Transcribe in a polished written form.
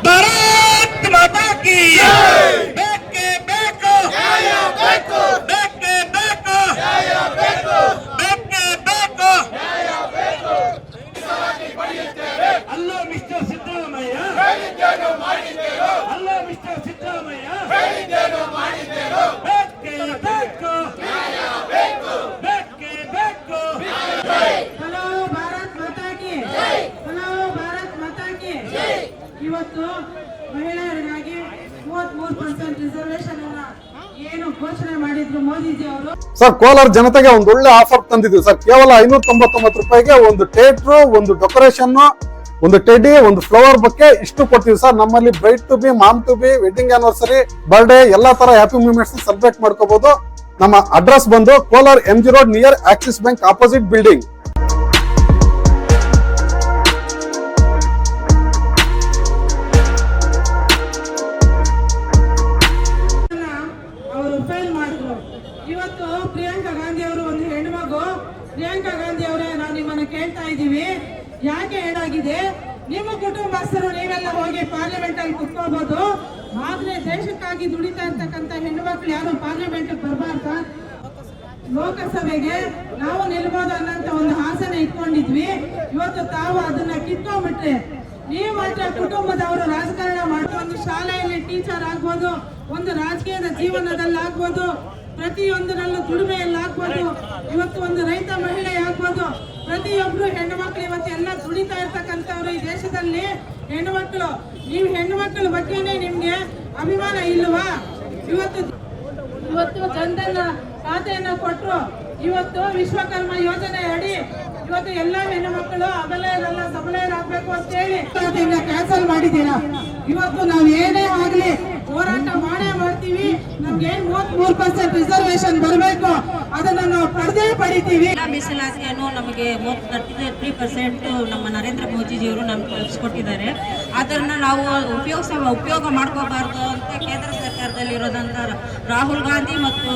ಭಾರತ್ ಮಾತಾ ಕಿ ಬೇಕೇ ಬೇಕು ನ್ಯಾಯ ಬೇಕು ಬೇಕೇ ಬೇಕು ನ್ಯಾಯ ಬೇಕು ಬೇಕೇ ಬೇಕು ನ್ಯಾಯ ಬೇಕು ಅಲ್ಲೋ ಮಿಸ್ಟರ್ ಸಿದ್ದರಾಮಯ್ಯ ಹೇಳಿದ್ದೇನು ಮಾಡಿದ್ದೇನು ಅಲ್ಲೋ ಮಿಸ್ಟರ್ ಸಿದ್ದರಾಮಯ್ಯ ಹೇಳಿದ್ದೇನು ಮಾಡಿದ್ದೇನು ಬೇಕೇ ಬೇಕು ನ್ಯಾಯ ಬೇಕು ಬೇಕೇ ಬೇಕು ಹಲೋ ಭಾರತ್ ಮಾತಾ ಕಿ ಜೈ. ಹಲೋ ಭಾರತ್ ಮಾತಾ ಕಿ ಜೈ. ಇವತ್ತು ಮಹಿಳೆಯರಿಗಾಗಿ 33% ರಿಸರ್ವೇಶನ್ ಅನ್ನ ಏನು ಘೋಷಣೆ ಮಾಡಿದ್ರು ಮೋದಿಜಿ ಅವರು. ಸರ್, ಕೋಲಾರ ಜನತೆಗೆ ಒಂದು ಒಳ್ಳೆ ಆಫರ್ ತಂದಿದ್ವಿ ಸರ್. ಕೇವಲ 599 ರೂಪಾಯಿಗೆ ಒಂದು ಥಿಯೇಟ್ರು, ಒಂದು ಡೆಕೋರೇಷನ್, ಒಂದು ಟೆಡಿ, ಒಂದು ಫ್ಲವರ್ ಬೊಕ್ಕೆ ಇಷ್ಟು ಕೊಡ್ತೀವಿ ಸರ್. ನಮ್ಮಲ್ಲಿ bride to be, mom to be, wedding anniversary, birthday ಎಲ್ಲಾ ತರ ಹ್ಯಾಪಿ ಮೂಮೆಂಟ್ಸ್ ಸೆಲೆಬ್ರೇಟ್ ಮಾಡ್ಕೋಬಹುದು. ನಮ್ಮ ಅಡ್ರೆಸ್ ಬಂದು Kolar MG road near Axis bank opposite building. ಅವರು ಫೇಲ್ ಮಾಡಿದ್ರು. ಇವತ್ತು ಪ್ರಿಯಾಂಕಾ ಗಾಂಧಿ ಅವರು ಒಂದು ಹೆಣ್ಮಗು. ಪ್ರಿಯಾಂಕಾ ಗಾಂಧಿ ಅವರೇ, ನಾವು ನಿಮ್ಮನ್ನ ಕೇಳ್ತಾ ಇದ್ದೀವಿ, ಯಾಕೆ ಏನಾಗಿದೆ? ನಿಮ್ಮ ಕುಟುಂಬಸ್ಥರು ನೀವೆಲ್ಲ ಹೋಗಿ ಪಾರ್ಲಿಮೆಂಟ್ ಅಲ್ಲಿ ಕುತ್ಕೋಬಹುದು, ಆದ್ರೆ ದೇಶಕ್ಕಾಗಿ ದುಡಿತಾ ಇರ್ತಕ್ಕಂಥ ಹೆಣ್ಣು ಮಕ್ಕಳು ಯಾರು ಪಾರ್ಲಿಮೆಂಟ್ ಬರಬಾರ್ದ? ಲೋಕಸಭೆಗೆ ನಾವು ನಿಲ್ಬಹುದು ಅನ್ನೋಂತ ಒಂದು ಆಸನ ಇಟ್ಕೊಂಡಿದ್ವಿ. ಇವತ್ತು ತಾವು ಅದನ್ನ ಕಿತ್ಕೊಂಡ್ಬಿಟ್ರೆ ನೀವು ಮಾತ್ರ ಕುಟುಂಬದವರು ರಾಜಕಾರಣ ಮಾಡಿ ಒಂದು ಶಾಲೆಯಲ್ಲಿ ಟೀಚರ್ ಆಗ್ಬೋದು, ಒಂದು ರಾಜಕೀಯದ ಜೀವನದಲ್ಲಿ ಆಗ್ಬೋದು, ಪ್ರತಿಯೊಂದರಲ್ಲೂ ದುಡಿಮೆಯಲ್ಲಿ ಆಗ್ಬೋದು, ಇವತ್ತು ಒಂದು ರೈತ ಮಹಿಳೆ ಆಗ್ಬೋದು, ಪ್ರತಿಯೊಬ್ರು ಹೆಣ್ಣು ಮಕ್ಕಳು ಇವತ್ತು ಎಲ್ಲ ದುಡಿತಾ ಇರ್ತಕ್ಕಂಥವ್ರು ಈ ದೇಶದಲ್ಲಿ. ಹೆಣ್ಣು ಮಕ್ಕಳು, ನೀವು ಹೆಣ್ಣು ಮಕ್ಕಳ ಬಗ್ಗೆನೇ ನಿಮ್ಗೆ ಅಭಿಮಾನ ಇಲ್ವಾ? ಇವತ್ತು ಜನಧನ ಖಾತೆಯನ್ನ ಕೊಟ್ಟರು. ಇವತ್ತು ವಿಶ್ವಕರ್ಮ ಯೋಜನೆ ಅಡಿ ಇವತ್ತು ಎಲ್ಲ ಹೆಣ್ಣು ಮಕ್ಕಳು ಅಬಲೆಯರಲ್ಲ ಸಬಲೆಯರಾಗಬೇಕು ಅಂತ ಹೇಳಿ ಕ್ಯಾನ್ಸಲ್ ಮಾಡಿದ್ದೀರಾ. ಇವತ್ತು ನಾವು ಏನೇ ಆಗ್ಲಿ ಹೋರಾಟ ಮಾಡೇ ಮಾಡ್ತೀವಿ. ನಮ್ಗೆ 33% ರಿಸರ್ವೇಶನ್ ಬರಬೇಕು, ಅದನ್ನ ನಾವು ಪಡಿತೀವಿ. ಮೀಸಲಾತಿಯನ್ನು ನಮಗೆ 33% ನಮ್ಮ ನರೇಂದ್ರ ಮೋದಿಜಿಯವರು ನಮ್ಗೆ ಕಲ್ಪಿಸ್ಕೊಟ್ಟಿದ್ದಾರೆ. ಅದನ್ನ ನಾವು ಉಪಯೋಗ ಮಾಡ್ಕೋಬಾರ್ದು ಅಂತ ಕೇಂದ್ರ ಸರ್ಕಾರದಲ್ಲಿರೋದಂತ ರಾಹುಲ್ ಗಾಂಧಿ ಮತ್ತು